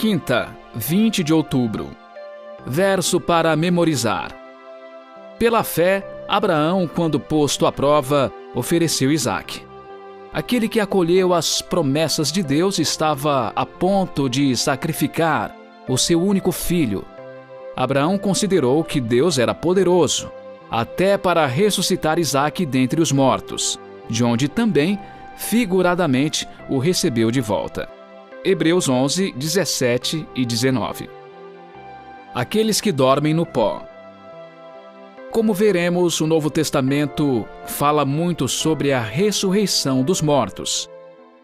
Quinta, 20 de outubro. Verso para memorizar. Pela fé, Abraão, quando posto à prova, ofereceu Isaque. Aquele que acolheu as promessas de Deus estava a ponto de sacrificar o seu único filho. Abraão considerou que Deus era poderoso, até para ressuscitar Isaque dentre os mortos, de onde também, figuradamente, o recebeu de volta. Hebreus 11, 17 e 19. Aqueles que dormem no pó. Como veremos, o Novo Testamento fala muito sobre a ressurreição dos mortos.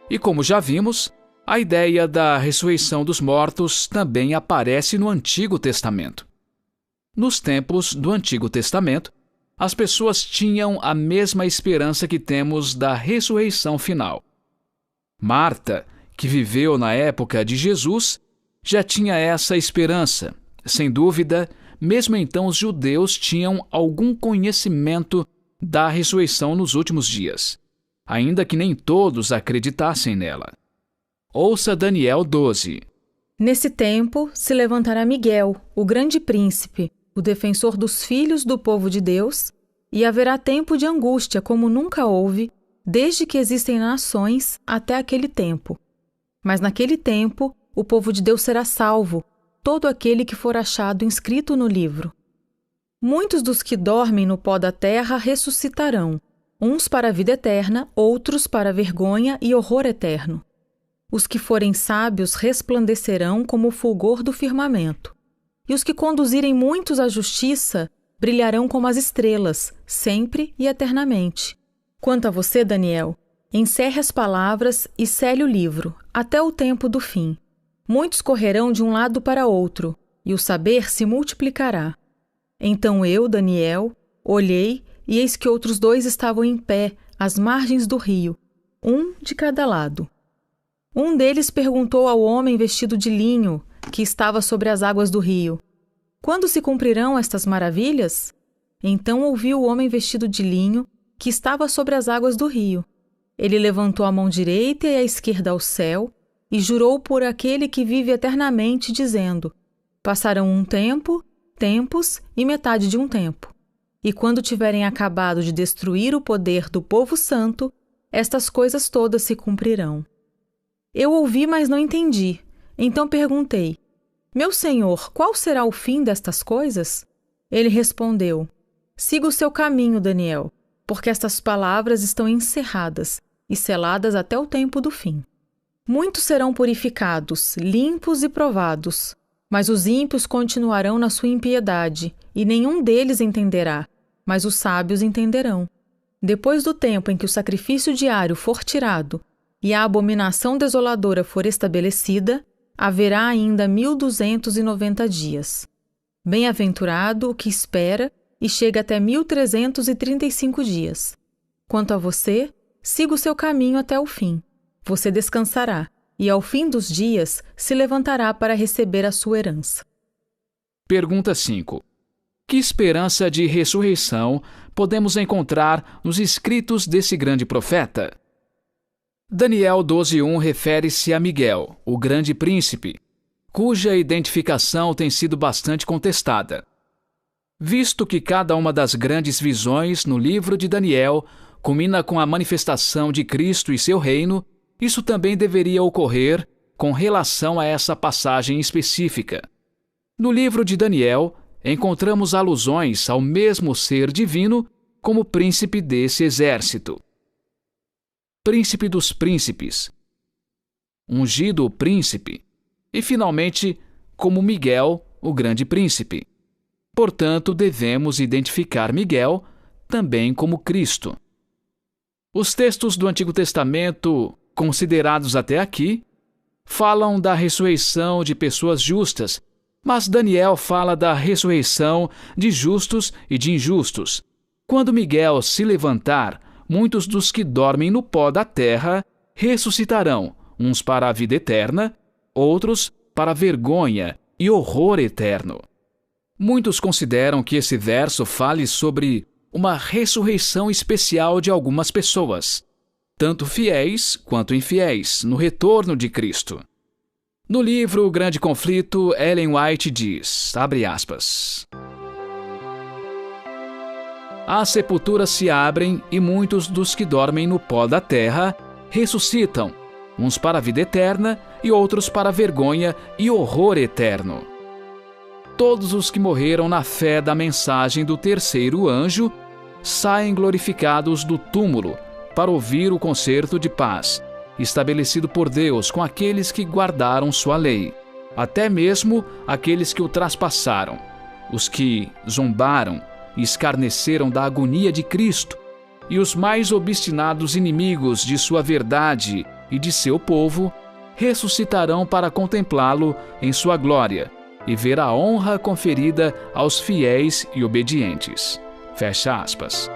E como já vimos, a ideia da ressurreição dos mortos também aparece no Antigo Testamento. Nos tempos do Antigo Testamento, as pessoas tinham a mesma esperança que temos da ressurreição final. Marta, que viveu na época de Jesus, já tinha essa esperança. Sem dúvida, mesmo então os judeus tinham algum conhecimento da ressurreição nos últimos dias, ainda que nem todos acreditassem nela. Ouça Daniel 12. Nesse tempo se levantará Miguel, o grande príncipe, o defensor dos filhos do povo de Deus, e haverá tempo de angústia como nunca houve, desde que existem nações até aquele tempo. Mas naquele tempo o povo de Deus será salvo, todo aquele que for achado inscrito no livro. Muitos dos que dormem no pó da terra ressuscitarão, uns para a vida eterna, outros para a vergonha e horror eterno. Os que forem sábios resplandecerão como o fulgor do firmamento, e os que conduzirem muitos à justiça brilharão como as estrelas, sempre e eternamente. Quanto a você, Daniel, encerre as palavras e cele o livro, até o tempo do fim. Muitos correrão de um lado para outro, e o saber se multiplicará. Então eu, Daniel, olhei, e eis que outros 2 estavam em pé, às margens do rio, um de cada lado. Um deles perguntou ao homem vestido de linho, que estava sobre as águas do rio: quando se cumprirão estas maravilhas? Então ouvi o homem vestido de linho, que estava sobre as águas do rio. Ele levantou a mão direita e a esquerda ao céu, e jurou por aquele que vive eternamente, dizendo: passarão um tempo, tempos e metade de um tempo. E quando tiverem acabado de destruir o poder do povo santo, estas coisas todas se cumprirão. Eu ouvi, mas não entendi. Então perguntei: meu senhor, qual será o fim destas coisas? Ele respondeu: siga o seu caminho, Daniel, porque estas palavras estão encerradas e seladas até o tempo do fim. Muitos serão purificados, limpos e provados, mas os ímpios continuarão na sua impiedade, e nenhum deles entenderá, mas os sábios entenderão. Depois do tempo em que o sacrifício diário for tirado e a abominação desoladora for estabelecida, haverá ainda 1290 dias. Bem-aventurado o que espera e chega até 1335 dias. Quanto a você, siga o seu caminho até o fim. Você descansará, e ao fim dos dias se levantará para receber a sua herança. Pergunta 5. Que esperança de ressurreição podemos encontrar nos escritos desse grande profeta? Daniel 12:1 refere-se a Miguel, o grande príncipe, cuja identificação tem sido bastante contestada. Visto que cada uma das grandes visões no livro de Daniel culmina com a manifestação de Cristo e seu reino, isso também deveria ocorrer com relação a essa passagem específica. No livro de Daniel, encontramos alusões ao mesmo ser divino como príncipe desse exército. Príncipe dos príncipes, ungido príncipe, e finalmente como Miguel, o grande príncipe. Portanto, devemos identificar Miguel também como Cristo. Os textos do Antigo Testamento, considerados até aqui, falam da ressurreição de pessoas justas, mas Daniel fala da ressurreição de justos e de injustos. Quando Miguel se levantar, muitos dos que dormem no pó da terra ressuscitarão, uns para a vida eterna, outros para a vergonha e horror eterno. Muitos consideram que esse verso fale sobre uma ressurreição especial de algumas pessoas, tanto fiéis quanto infiéis, no retorno de Cristo. No livro O Grande Conflito, Ellen White diz, abre aspas, as sepulturas se abrem e muitos dos que dormem no pó da terra ressuscitam, uns para a vida eterna e outros para a vergonha e horror eterno. Todos os que morreram na fé da mensagem do terceiro anjo saem glorificados do túmulo para ouvir o concerto de paz, estabelecido por Deus com aqueles que guardaram sua lei, até mesmo aqueles que o traspassaram, os que zombaram e escarneceram da agonia de Cristo, e os mais obstinados inimigos de sua verdade e de seu povo ressuscitarão para contemplá-lo em sua glória e ver a honra conferida aos fiéis e obedientes. Fecha aspas.